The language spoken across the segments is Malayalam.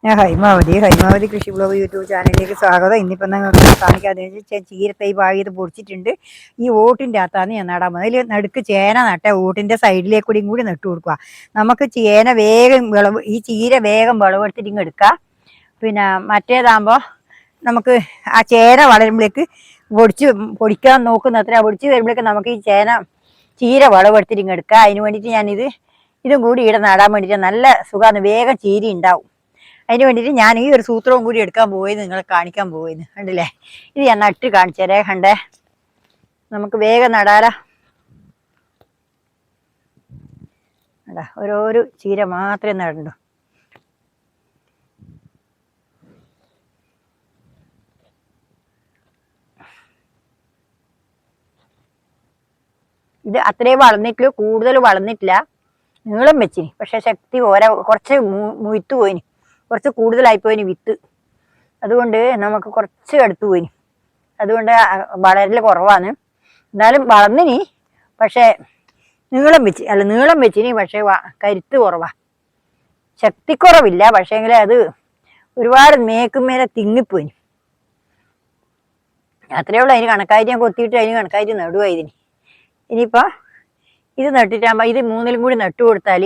ഹൈമാവതി കൃഷി ബ്ലോഗ് യൂട്യൂബ് ചാനലിലേക്ക് സ്വാഗതം. ഇന്നിപ്പം നിങ്ങൾക്ക് കാണിക്കാതെ ചീരത്തൈ പാകിയത് പൊടിച്ചിട്ടുണ്ട്. ഈ ഓട്ടിൻ്റെ അകത്താണ് ഞാൻ നടാൻ പോകുന്നത്. അതിൽ നടുക്ക് ചേന നട്ട ഓട്ടിൻ്റെ സൈഡിലേക്കൂടിയും കൂടി നട്ടു കൊടുക്കുക. നമുക്ക് ചേന വേഗം വിളവ്, ഈ ചീര വേഗം വിളവെടുത്തിട്ട് ഇങ്ങ് എടുക്കുക. പിന്നെ മറ്റേതാകുമ്പോൾ നമുക്ക് ആ ചേന വളരുമ്പോഴേക്ക് പൊടിക്കാൻ നോക്കുന്ന അത്ര പൊടിച്ച് വരുമ്പോഴേക്ക് നമുക്ക് ഈ ചീര വിളവെടുത്തിട്ട് ഇങ്ങ് എടുക്കുക. അതിന് വേണ്ടിയിട്ട് ഇതും കൂടി ഇവിടെ നടാൻ വേണ്ടിയിട്ട് നല്ല സുഖമാണ്, വേഗം ചീര ഉണ്ടാവും. അതിന് വേണ്ടിയിട്ട് ഞാൻ ഈ ഒരു സൂത്രവും കൂടി എടുക്കാൻ പോയത് നിങ്ങളെ കാണിക്കാൻ പോയത് കണ്ടില്ലേ. ഇത് ഞാൻ നട്ട് കാണിച്ചേരേ. കണ്ടേ, നമുക്ക് വേഗം നടാല. ഓരോരോ ചീര മാത്രമേ നടണ്ടു. ഇത് അത്രയും വളർന്നിട്ടില്ല, കൂടുതൽ വളർന്നിട്ടില്ല, നീളം വെച്ചിനി. പക്ഷെ ശക്തി കുറച്ച് മുയ്ത്തു പോയിനി, കുറച്ച് കൂടുതലായിപ്പോയിനി വിത്ത്. അതുകൊണ്ട് നമുക്ക് കുറച്ച് എടുത്തു പോയിനി. അതുകൊണ്ട് വളരൽ കുറവാണ്. എന്നാലും വളർന്നിനി, പക്ഷേ നീളം വെച്ചിനി. പക്ഷെ കരുത്ത് കുറവാ, ശക്തിക്കുറവില്ല. പക്ഷേങ്കിൽ അത് ഒരുപാട് മേലെ തിങ്ങിപ്പോയിനി. അത്രയേ ഉള്ളൂ. അതിന് കണക്കായിട്ട് ഞാൻ കൊത്തിയിട്ട് അതിന് കണക്കായിട്ട് നടുവാ. ഇനിയിപ്പോൾ ഇത് നട്ടിട്ടാകുമ്പോൾ ഇത് മൂന്നിലും കൂടി നട്ടു കൊടുത്താൽ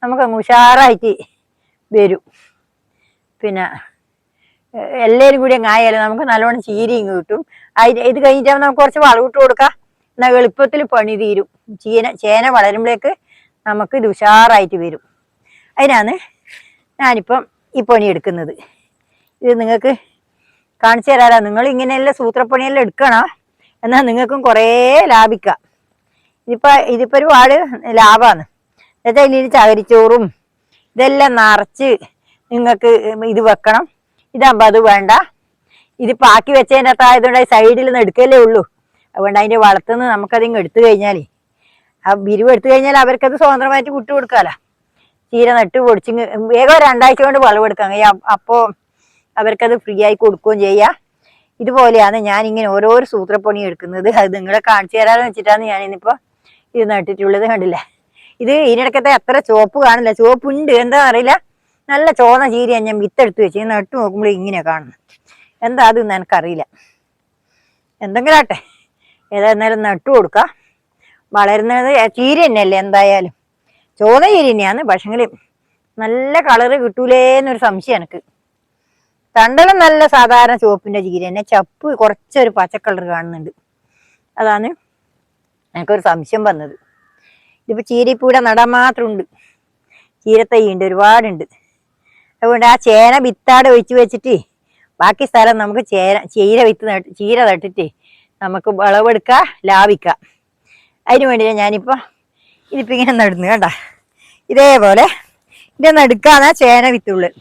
നമുക്ക് അങ്ങ് ഉഷാറായിട്ട് വരും. പിന്നെ എല്ലാവരും കൂടി അങ്ങ് ആയാലും നമുക്ക് നല്ലോണം ചീരയും കിട്ടും. ഇത് കഴിഞ്ഞിട്ടാകുമ്പോൾ നമുക്ക് കുറച്ച് വളമിട്ട് കൊടുക്കാം. എന്നാൽ എളുപ്പത്തിൽ പണി തീരും. ചേന വളരുമ്പോഴേക്ക് നമുക്ക് ഇത് ഉഷാറായിട്ട് വരും. അതിനാണ് ഞാനിപ്പം ഈ പണി എടുക്കുന്നത്. ഇത് നിങ്ങൾക്ക് കാണിച്ചു തരാറാ. നിങ്ങൾ ഇങ്ങനെയെല്ലാം സൂത്രപ്പണിയെല്ലാം എടുക്കണം, എന്നാൽ നിങ്ങൾക്കും കുറേ ലാഭിക്കാം. ഇതിപ്പോൾ ഒരുപാട് ലാഭമാണ്. എന്നുവെച്ചാൽ ഇതിൽ ചകിരിച്ചോറും ഇതെല്ലാം നിറച്ച് നിങ്ങൾക്ക് ഇത് വെക്കണം. ഇതാകുമ്പോൾ അത് വേണ്ട. ഇതിപ്പോൾ ആക്കി വെച്ചതിൻ്റെ അകത്തായതുകൊണ്ട് സൈഡിൽ നിന്ന് എടുക്കലേ ഉള്ളൂ. അതുകൊണ്ട് അതിൻ്റെ വളർത്തുനിന്ന് നമുക്കതിങ്ങ് എടുത്തു കഴിഞ്ഞാൽ, ആ വിരിവ് എടുത്തു കഴിഞ്ഞാൽ അവർക്കത് സ്വതന്ത്രമായിട്ട് വിട്ടു കൊടുക്കാമല്ലോ. ചീര നട്ട് പൊടിച്ചിങ്ങ് വേഗം 2 ആഴ്ച കൊണ്ട് വളവെടുക്കാം. അപ്പോൾ അവർക്കത് ഫ്രീ ആയി കൊടുക്കുകയും ചെയ്യാം. ഇതുപോലെയാണ് ഞാനിങ്ങനെ ഓരോരോ സൂത്രപ്പണി എടുക്കുന്നത്. അത് നിങ്ങളെ കാണിച്ചു തരാമെന്ന് വെച്ചിട്ടാണ് ഞാനിന്നിപ്പോൾ ഇത് നട്ടിട്ടുള്ളത്. കണ്ടില്ലേ, ഇത് ഇതിനിടയ്ക്കത്തെ അത്ര ചുവപ്പ് കാണില്ല. ചുവപ്പുണ്ട്, എന്താണെന്ന് അറിയില്ല. നല്ല ചോന്ന ചീരയാണ് ഞാൻ വിത്തെടുത്ത് വെച്ച്. നട്ടു നോക്കുമ്പോൾ ഇങ്ങനെയാണ് കാണുന്നത്. എന്താ അതൊന്നും എനിക്കറിയില്ല. എന്തെങ്കിലും ആട്ടെ, ഏതായിരുന്നാലും നട്ടു കൊടുക്കുക. വളരുന്നത് ചീര തന്നെയല്ലേ എന്തായാലും. ചോന്ന ചീര തന്നെയാണ്. പക്ഷെങ്കിൽ നല്ല കളറ് കിട്ടൂലേന്നൊരു സംശയം എനിക്ക്. തണ്ടലും നല്ല സാധാരണ ചുവപ്പിൻ്റെ ചീര തന്നെ, ചപ്പ് കുറച്ചൊരു പച്ചക്കളർ കാണുന്നുണ്ട്. അതാണ് എനിക്കൊരു സംശയം വന്നത്. ഇതിപ്പോൾ ചീരപ്പൂടെ നടാൻ മാത്രമുണ്ട്. ചീരത്തൈ ഉണ്ട്, ഒരുപാടുണ്ട്. അതുകൊണ്ട് ആ ചേന വിത്താട് ഒഴിച്ച് വെച്ചിട്ട് ബാക്കി സ്ഥലം നമുക്ക് ചീര നട്ടിട്ട് നമുക്ക് വിളവെടുക്കാം, ലാഭിക്കാം. അതിന് വേണ്ടിയാണ് ഞാനിപ്പോൾ ഇതിപ്പോൾ ഇങ്ങനെ നടുന്നു. കണ്ട, ഇതേപോലെ ഇത് നടുക്കാണ് ചേന വിത്തുള്ളത്.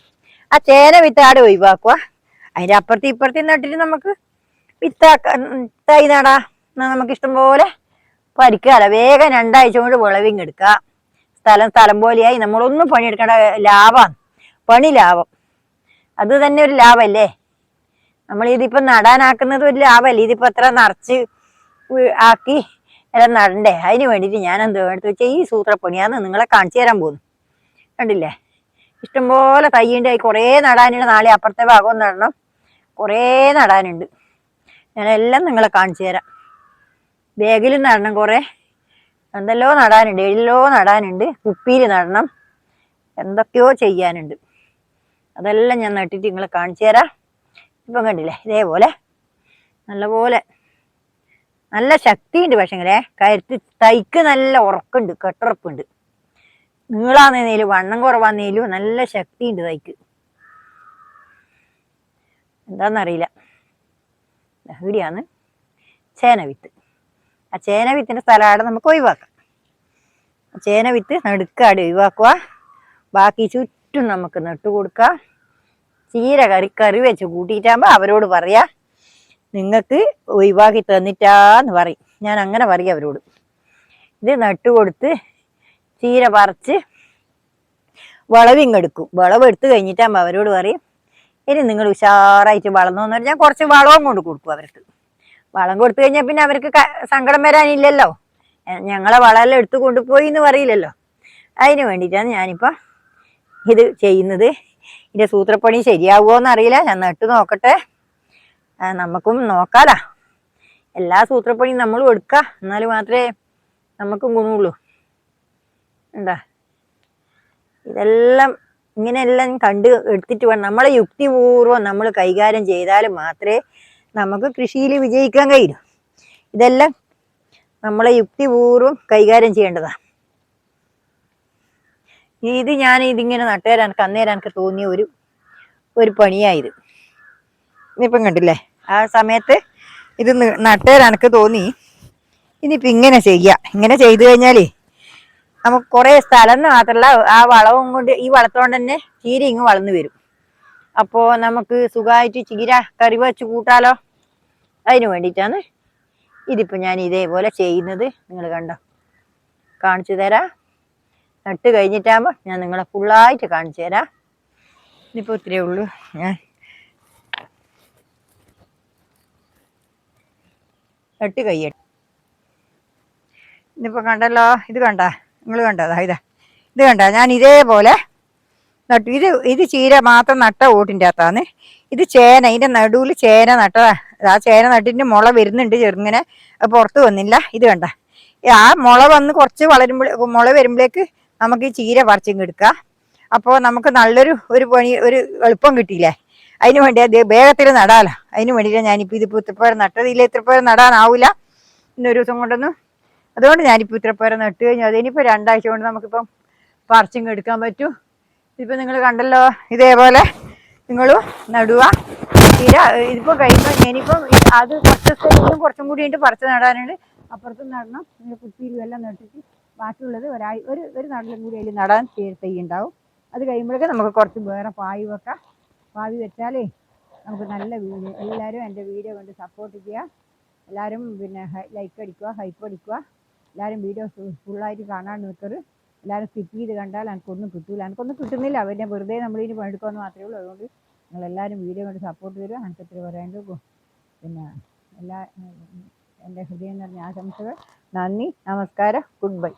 ആ ചേന വിത്താട് ഒഴിവാക്കുക. അതിൻ്റെ അപ്പുറത്തും ഇപ്പുറത്തും നട്ടിട്ട് നമുക്ക് തൈ നടാ. നമുക്ക് ഇഷ്ടം പോലെ പരിക്കാല. വേഗം 2 ആഴ്ച കൊണ്ട് വിളവിങ്ങെടുക്കുക. സ്ഥലം പോലെയായി. നമ്മളൊന്നും പണിയെടുക്കേണ്ട. ലാഭമാണ്, പണി ലാഭം. അത് തന്നെ ഒരു ലാഭമല്ലേ. നമ്മളിതിപ്പം നടാനാക്കുന്നത് ഒരു ലാഭമല്ലേ. ഇതിപ്പോൾ എത്ര നിറച്ച് ആക്കി എല്ലാം നടണ്ടേ. അതിന് വേണ്ടിയിട്ട് ഞാൻ എന്ത് എടുത്ത് വെച്ചാൽ ഈ സൂത്രപ്പണിയാന്ന് നിങ്ങളെ കാണിച്ചു തരാൻ പോകുന്നു. കണ്ടില്ലേ, ഇഷ്ടംപോലെ തൈയുണ്ട്. കുറേ നടാനുണ്ട്. നാളെ അപ്പുറത്തെ ഭാഗവും നടണം, കുറേ നടാനുണ്ട്. ഞാനെല്ലാം നിങ്ങളെ കാണിച്ചു തരാം. ബാഗിലും നടണം, കുറേ എന്തെല്ലോ നടാനുണ്ട്, എഴിലോ നടാനുണ്ട്, കുപ്പിയിൽ നടണം, എന്തൊക്കെയോ ചെയ്യാനുണ്ട്. അതെല്ലാം ഞാൻ നട്ടിട്ട് നിങ്ങളെ കാണിച്ചു തരാം. ഇപ്പം കണ്ടില്ലേ, ഇതേപോലെ നല്ലപോലെ നല്ല ശക്തിയുണ്ട്. പക്ഷേങ്കിലേ കരുത്ത് തൈക്ക് നല്ല ഉറക്കുണ്ട്, കെട്ടുറപ്പുണ്ട്. നീളാന്നേലും വണ്ണം കുറവാന്നേലും നല്ല ശക്തിയുണ്ട് തൈക്ക്. എന്താണെന്നറിയില്ല. ഇവിടെയാണ് ചേന വിത്ത്. ആ ചേന വിത്തിൻ്റെ സ്ഥലമാണ് നമുക്ക് ഒഴിവാക്കാം. ചേന വിത്ത് നടുക്കാട് ഒഴിവാക്കുക. ബാക്കി ചുറ്റും നമുക്ക് നട്ടു കൊടുക്കുക. ചീര കറി വെച്ച് കൂട്ടിയിട്ടാകുമ്പോൾ അവരോട് പറയാ, നിങ്ങൾക്ക് ഒഴിവാക്കി തന്നിട്ടാന്ന് പറയും. ഞാൻ അങ്ങനെ പറയും അവരോട്. ഇത് നട്ടു കൊടുത്ത് ചീര പറിച്ച് വിളവിങ്ങെടുക്കും. വിളവെടുത്ത് കഴിഞ്ഞിട്ടാകുമ്പോൾ അവരോട് പറയും, ഇനി നിങ്ങൾ ഉഷാറായിട്ട് വളർന്നോന്ന് പറഞ്ഞാൽ കുറച്ച് വളവും കൊണ്ട് കൊടുക്കും അവർക്ക്. വളം കൊടുത്തു കഴിഞ്ഞാൽ പിന്നെ അവർക്ക് സങ്കടം വരാനില്ലല്ലോ. ഞങ്ങളെ വളമെല്ലാം എടുത്ത് കൊണ്ടുപോയി എന്ന് പറയില്ലല്ലോ. അതിന് വേണ്ടിയിട്ടാണ് ഞാനിപ്പോൾ ഇത് ചെയ്യുന്നത്. ഇതിൻ്റെ സൂത്രപ്പണി ശരിയാവുമോ എന്നറിയില്ല. ഞാൻ നട്ടു നോക്കട്ടെ. നമുക്കും നോക്കാലാ. എല്ലാ സൂത്രപ്പണിയും നമ്മളും എടുക്കുക, എന്നാൽ മാത്രമേ നമുക്കും ഗുണമുള്ളൂ. എന്താ ഇതെല്ലാം ഇങ്ങനെയെല്ലാം കണ്ട് എടുത്തിട്ട് വേണം നമ്മളെ യുക്തിപൂർവ്വം നമ്മൾ കൈകാര്യം ചെയ്താൽ മാത്രമേ നമുക്ക് കൃഷിയിൽ വിജയിക്കാൻ കഴിയൂ. ഇതെല്ലാം നമ്മളെ യുക്തിപൂർവ്വം കൈകാര്യം ചെയ്യേണ്ടതാണ്. ഇതിങ്ങനെ നട്ടുതരാൻ അന്നേരം എനിക്ക് തോന്നിയ ഒരു പണിയായത്. ഇനിയിപ്പം കണ്ടില്ലേ, ആ സമയത്ത് ഇത് നട്ടുതരാൻ എനിക്ക് തോന്നി. ഇനിയിപ്പോൾ ഇങ്ങനെ ചെയ്യാം. ഇങ്ങനെ ചെയ്തു കഴിഞ്ഞാൽ നമുക്ക് കുറേ സ്ഥലം മാത്രമല്ല, ആ വളവും കൊണ്ട് ഈ വളത്തോണ്ട് തന്നെ ചീര ഇങ്ങ് വളർന്നു വരും. അപ്പോൾ നമുക്ക് സുഖമായിട്ട് ചീര കറി വെച്ച് കൂട്ടാലോ. അതിന് വേണ്ടിയിട്ടാണ് ഇതിപ്പോൾ ഞാൻ ഇതേപോലെ ചെയ്യുന്നത്. നിങ്ങൾ കണ്ടോ, കാണിച്ചു തരാം. നട്ട് കഴിഞ്ഞിട്ടാകുമ്പോൾ ഞാൻ നിങ്ങളെ ഫുള്ളായിട്ട് കാണിച്ചു തരാം. ഇനിയിപ്പോൾ ഇത്രയേ ഉള്ളൂ. ഞാൻ നട്ട് കഴിയട്ടെ. ഇന്നിപ്പോൾ കണ്ടല്ലോ, ഇത് കണ്ട, നിങ്ങൾ കണ്ടോ, ഇത് കണ്ട, ഞാൻ ഇതേപോലെ നട്ടു. ഇത് ചീര മാത്രം നട്ട ഓട്ടിൻ്റെ അകത്താണ്. ഇത് ചേന, ഇതിൻ്റെ നടുവിൽ ചേന നട്ടതാ. ആ ചേന നട്ടിൻ്റെ മുള വരുന്നുണ്ട് ചെറുങ്ങനെ, പുറത്ത് വന്നില്ല. ഇത് കണ്ട, ആ മുള വന്ന് കുറച്ച് മുള വരുമ്പോഴേക്ക് നമുക്ക് ഈ ചീര പറിച്ചിങ്ങ് എടുക്കാം. അപ്പോൾ നമുക്ക് നല്ലൊരു പണി, ഒരു എളുപ്പം കിട്ടിയില്ലേ. അതിന് വേണ്ടി അത് വേഗത്തിൽ നടാലോ. അതിന് വേണ്ടിയിട്ടാണ് ഞാനിപ്പോൾ ഇതിപ്പോൾ ഇത്രപ്പേരം നട്ടതില്ല. ഇത്രപ്പേരം നടാനാവില്ല ഇന്നൊരു ദിവസം കൊണ്ടൊന്നും. അതുകൊണ്ട് ഞാനിപ്പോൾ ഇത്രപ്പേരം നട്ട് കഴിഞ്ഞു. അതിനിപ്പോൾ 2 ആഴ്ച കൊണ്ട് നമുക്കിപ്പം പറിച്ചിങ്ങ് എടുക്കാൻ പറ്റും. ഇപ്പം നിങ്ങൾ കണ്ടല്ലോ, ഇതേപോലെ നിങ്ങളും നടുക ചീര. ഇതിപ്പോൾ കഴിയുമ്പോൾ ഞാനിപ്പം അത് കുറച്ചും കൂടി ഉണ്ട് പറിച്ച് നടാനുണ്ട്. അപ്പുറത്തും നടണം. കുറ്റിയിലും എല്ലാം നട്ടിട്ട് ബാക്കിയുള്ളത് ഒരു നടലും കൂടി അതിൽ നടാൻ തയ്യുണ്ടാവും. അത് കഴിയുമ്പോഴേക്കും നമുക്ക് കുറച്ച് വേറെ പാവി വെക്കാം. പാവി വെച്ചാലേ നമുക്ക് നല്ല വീഡിയോ. എല്ലാവരും എൻ്റെ വീഡിയോ കൊണ്ട് സപ്പോർട്ട് ചെയ്യുക. എല്ലാവരും പിന്നെ ലൈക്ക് അടിക്കുക, ഹൈപ്പ് അടിക്കുക. എല്ലാവരും വീഡിയോ ഫുള്ളായിട്ട് കാണാൻ നിൽക്കരുത്. എല്ലാവരും സ്കിപ്പ് ചെയ്ത് കണ്ടാൽ എനിക്കൊന്നും കിട്ടില്ല. എനിക്കൊന്നും കിട്ടുന്നില്ല. അവരെ വെറുതെ നമ്മളിനി പണിയെടുക്കുമെന്ന് മാത്രമേ ഉള്ളൂ. അതുകൊണ്ട് നിങ്ങളെല്ലാവരും വീഡിയോ കൊണ്ട് സപ്പോർട്ട് തരിക. എനിക്ക് ഇത്ര പറയാനുള്ളൂ. പിന്നെ എൻ്റെ ഹൃദയം നിറഞ്ഞ ആശംസകൾ. നന്ദി, നമസ്കാരം, ഗുഡ് ബൈ.